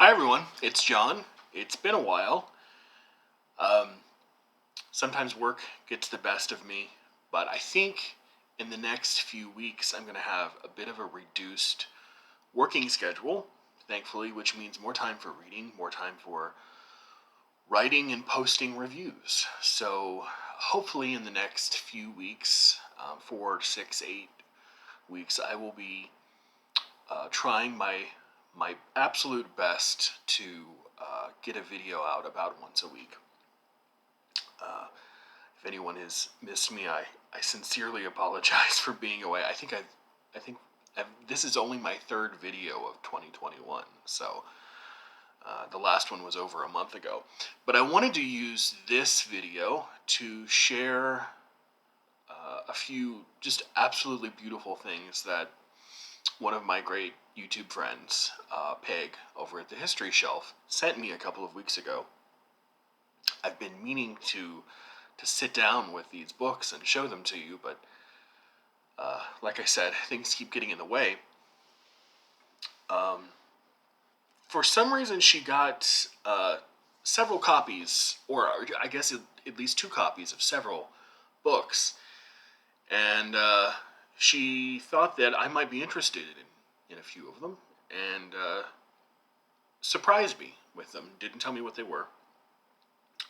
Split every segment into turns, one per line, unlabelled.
Hi everyone, it's John. It's been a while. Um, Sometimes work gets the best of me, but I think in the next few weeks I'm going to have a bit of a reduced working schedule, thankfully, which means more time for reading, more time for writing and posting reviews. So hopefully in the next few weeks, 4, 6, 8 weeks, I will be trying my absolute best to get a video out about once a week. If anyone has missed me, I sincerely apologize for being away. I think this is only my third video of 2021, so the last one was over a month ago. But I wanted to use this video to share a few just absolutely beautiful things that one of my great YouTube friends, Peg, over at the History Shelf, sent me a couple of weeks ago. I've been meaning to sit down with these books and show them to you, but like I said, things keep getting in the way. For some reason, she got several copies, or I guess at least 2 copies of several books, and she thought that I might be interested in a few of them, and surprised me with them. Didn't tell me what they were.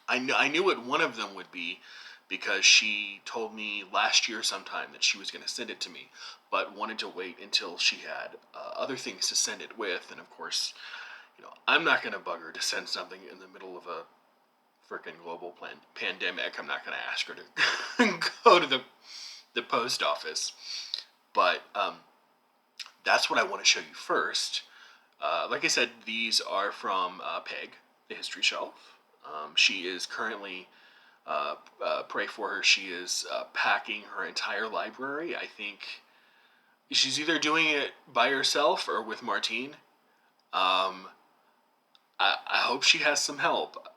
I knew what one of them would be because she told me last year sometime that she was going to send it to me, but wanted to wait until she had other things to send it with. And of course, I'm not going to bug her to send something in the middle of a freaking global pandemic. I'm not going to ask her to go to the post office. But that's what I want to show you first. Like I said, these are from Peg, the History Shelf. She is currently, pray for her, she is packing her entire library. I think she's either doing it by herself or with Martine. I hope she has some help.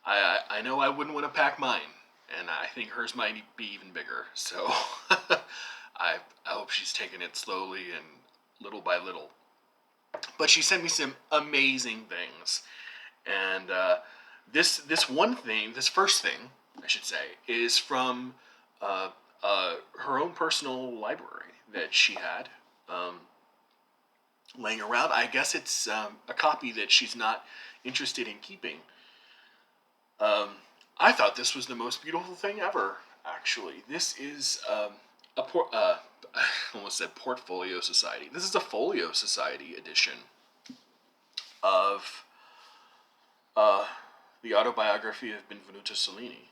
I know I wouldn't want to pack mine, and I think hers might be even bigger. So I hope she's taking it slowly and little by little. But she sent me some amazing things, and this first thing, I should say, is from her own personal library that she had laying around. I guess it's a copy that she's not interested in keeping. I thought this was the most beautiful thing ever. Actually, this is I almost said Portfolio Society. This is a Folio Society edition of the autobiography of Benvenuto Cellini,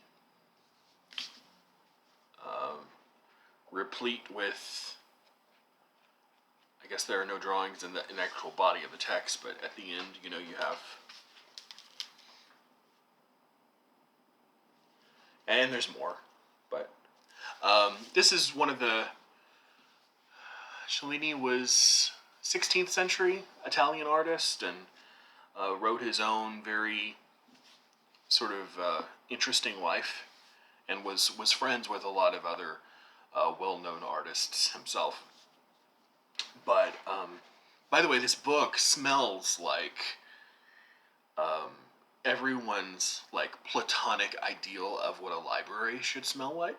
replete with. I guess there are no drawings in the actual body of the text, but at the end, you have. And there's more, but this is one of the. Cellini was 16th century Italian artist and wrote his own very sort of interesting life, and was friends with a lot of other well-known artists himself. But by the way, this book smells like everyone's like platonic ideal of what a library should smell like.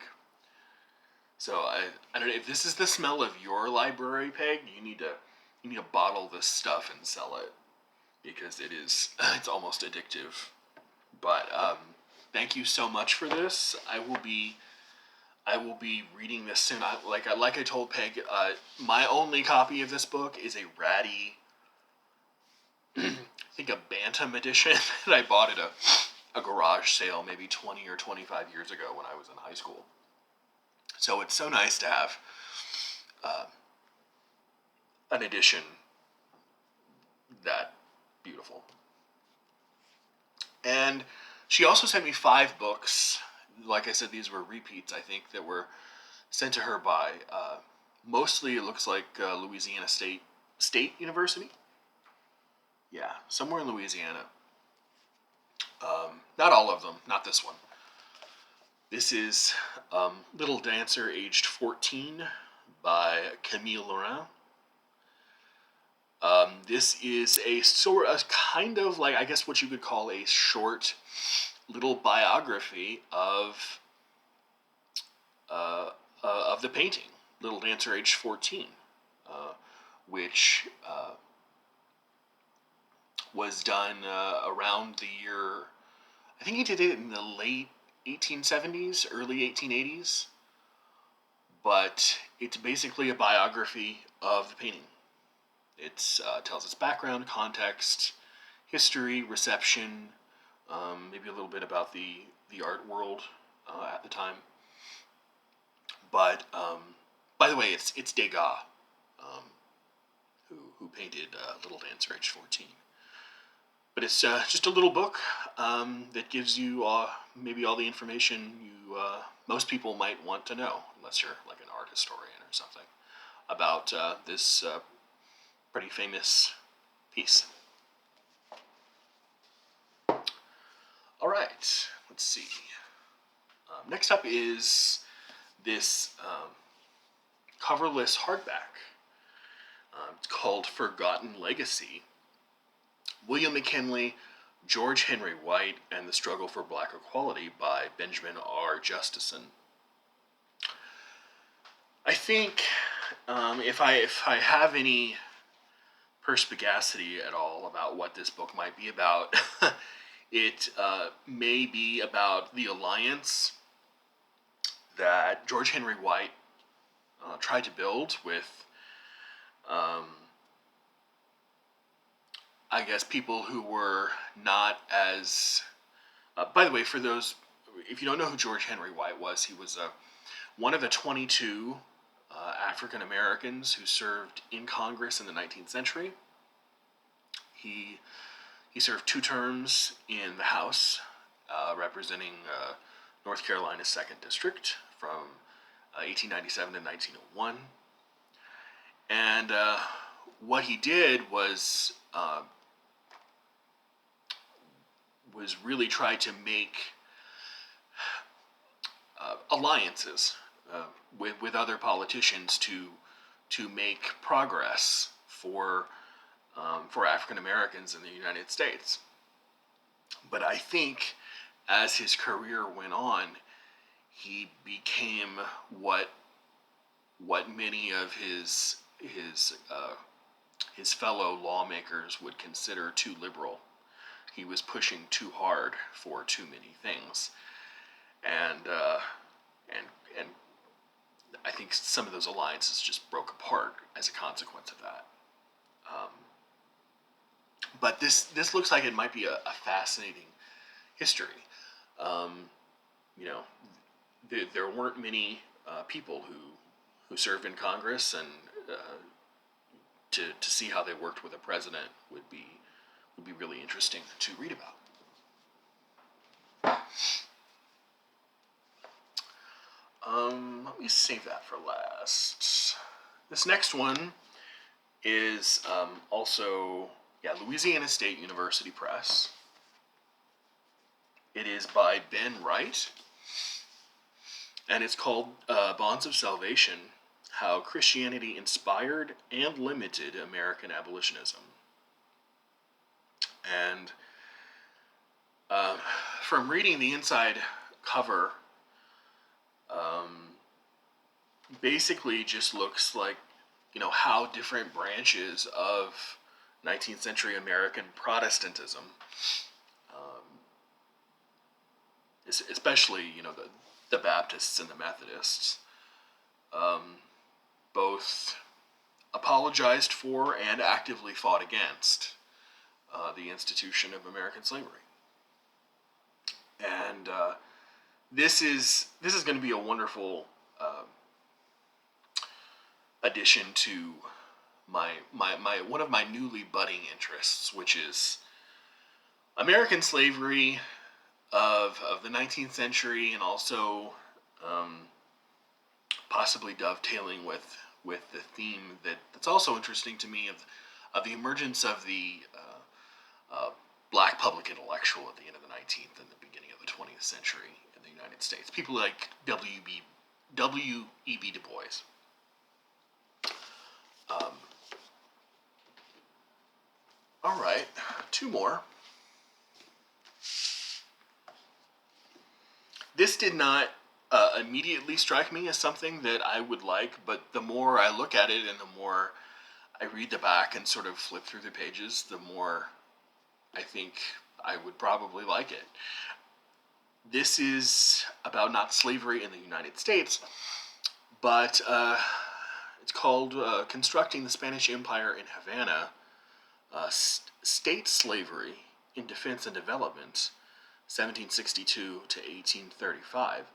So I don't know if this is the smell of your library, Peg. You need to bottle this stuff and sell it because it's almost addictive. But thank you so much for this. I will be reading this soon. Like I told Peg, my only copy of this book is a ratty, I think a Bantam edition that I bought at a garage sale maybe 20 or 25 years ago when I was in high school. So it's so nice to have an edition that beautiful. And she also sent me 5 books. Like I said, these were repeats, I think, that were sent to her by mostly, it looks like, Louisiana State University. Yeah, somewhere in Louisiana. Not all of them, not this one. This is Little Dancer, aged 14, by Camille Laurent. This is a sort of kind of like, I guess what you could call a short little biography of the painting, Little Dancer, age 14, which was done around the year. I think he did it in the late 1870s, early 1880s. But it's basically a biography of the painting. It tells its background, context, history, reception, maybe a little bit about the art world at the time. But by the way, it's Degas who painted Little Dancer, age 14. But it's just a little book that gives you maybe all the information most people might want to know, unless you're like an art historian or something, about this pretty famous piece. All right, let's see. Next up is this coverless hardback. It's called Forgotten Legacy. William McKinley, George Henry White, and the Struggle for Black Equality by Benjamin R. Justison. I think if I have any perspicacity at all about what this book might be about, it may be about the alliance that George Henry White tried to build with I guess people who were not as. By the way, for those, if you don't know who George Henry White was, he was one of the 22 African Americans who served in Congress in the 19th century. He served 2 terms in the House, representing North Carolina's 2nd District from 1897 to 1901. And what he did was really try to make alliances with other politicians to make progress for African Americans in the United States. But I think as his career went on, he became what many of his fellow lawmakers would consider too liberal. He was pushing too hard for too many things, and I think some of those alliances just broke apart as a consequence of that. But this looks like it might be a fascinating history. There weren't many people who served in Congress, and to see how they worked with a president would be really interesting to read about. Let me save that for last. This next one is also Louisiana State University Press. It is by Ben Wright, and it's called Bonds of Salvation: How Christianity Inspired and Limited American Abolitionism. And from reading the inside cover, basically just looks like, how different branches of 19th century American Protestantism, especially, the Baptists and the Methodists, both apologized for and actively fought against the institution of American slavery. And this is going to be a wonderful addition to my one of my newly budding interests, which is American slavery of the 19th century, and also possibly dovetailing with the theme that's also interesting to me of the emergence of the black public intellectual at the end of the 19th and the beginning of the 20th century in the United States. People like W.E.B. Du Bois. All right, two more. This did not immediately strike me as something that I would like, but the more I look at it and the more I read the back and sort of flip through the pages, the more I think I would probably like it. This is about not slavery in the United States, but it's called Constructing the Spanish Empire in Havana, State Slavery in Defense and Development, 1762 to 1835.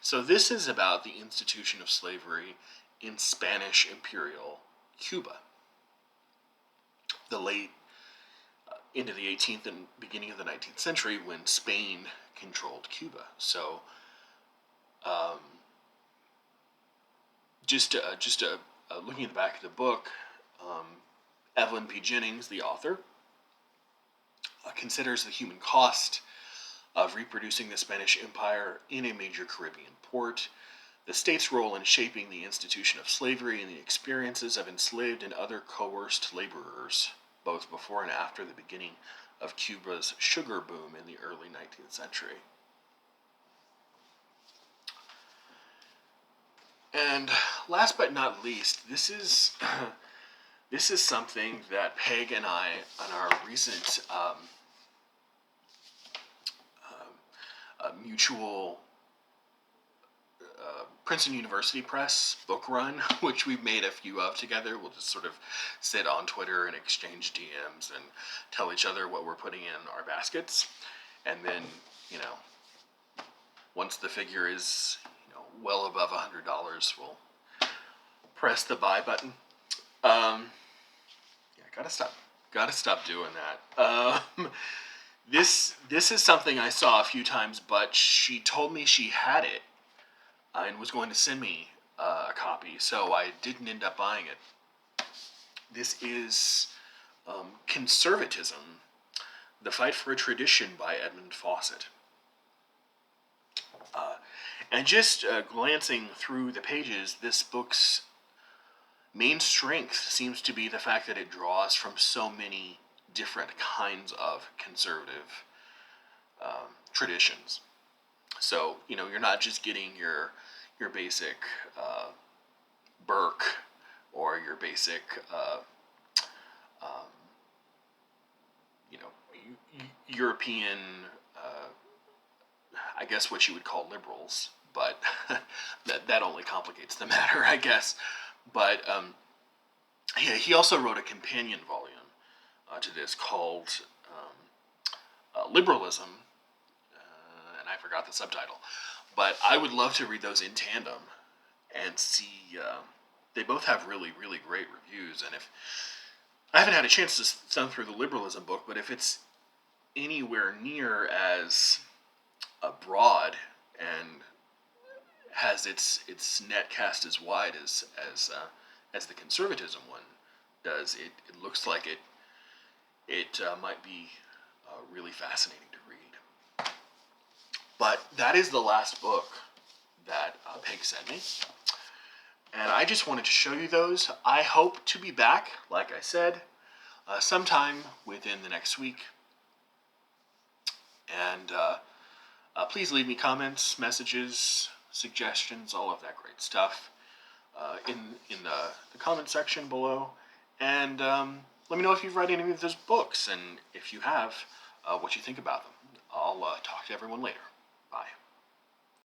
So this is about the institution of slavery in Spanish imperial Cuba, the late into the 18th and beginning of the 19th century, when Spain controlled Cuba. So um, just looking at the back of the book, Evelyn P. Jennings, the author, considers the human cost of reproducing the Spanish Empire in a major Caribbean port, the state's role in shaping the institution of slavery, and the experiences of enslaved and other coerced laborers, both before and after the beginning of Cuba's sugar boom in the early 19th century. And last but not least, this is something that Peg and I, on our recent mutual Princeton University Press book run, which we've made a few of together. We'll just sort of sit on Twitter and exchange DMs and tell each other what we're putting in our baskets. And then, once the figure is, well above $100, we'll press the buy button. Yeah, gotta stop doing that. This is something I saw a few times, but she told me she had it and was going to send me a copy, so I didn't end up buying it. This is Conservatism, The Fight for a Tradition by Edmund Fawcett. And just glancing through the pages, this book's main strength seems to be the fact that it draws from so many different kinds of conservative traditions. So, you're not just getting your basic Burke or your basic, European, I guess what you would call liberals, but that only complicates the matter, I guess. But he also wrote a companion volume to this called Liberalism, and I forgot the subtitle. But I would love to read those in tandem and see. They both have really, really great reviews, and if I haven't had a chance to thumb through the Liberalism book, but if it's anywhere near as broad and has its net cast as wide as the Conservatism one does, it looks like it might be really fascinating to read. But that is the last book that Peg sent me. And I just wanted to show you those. I hope to be back, like I said, sometime within the next week. And please leave me comments, messages, suggestions, all of that great stuff in the comment section below. And let me know if you've read any of those books, and if you have, what you think about them. I'll talk to everyone later.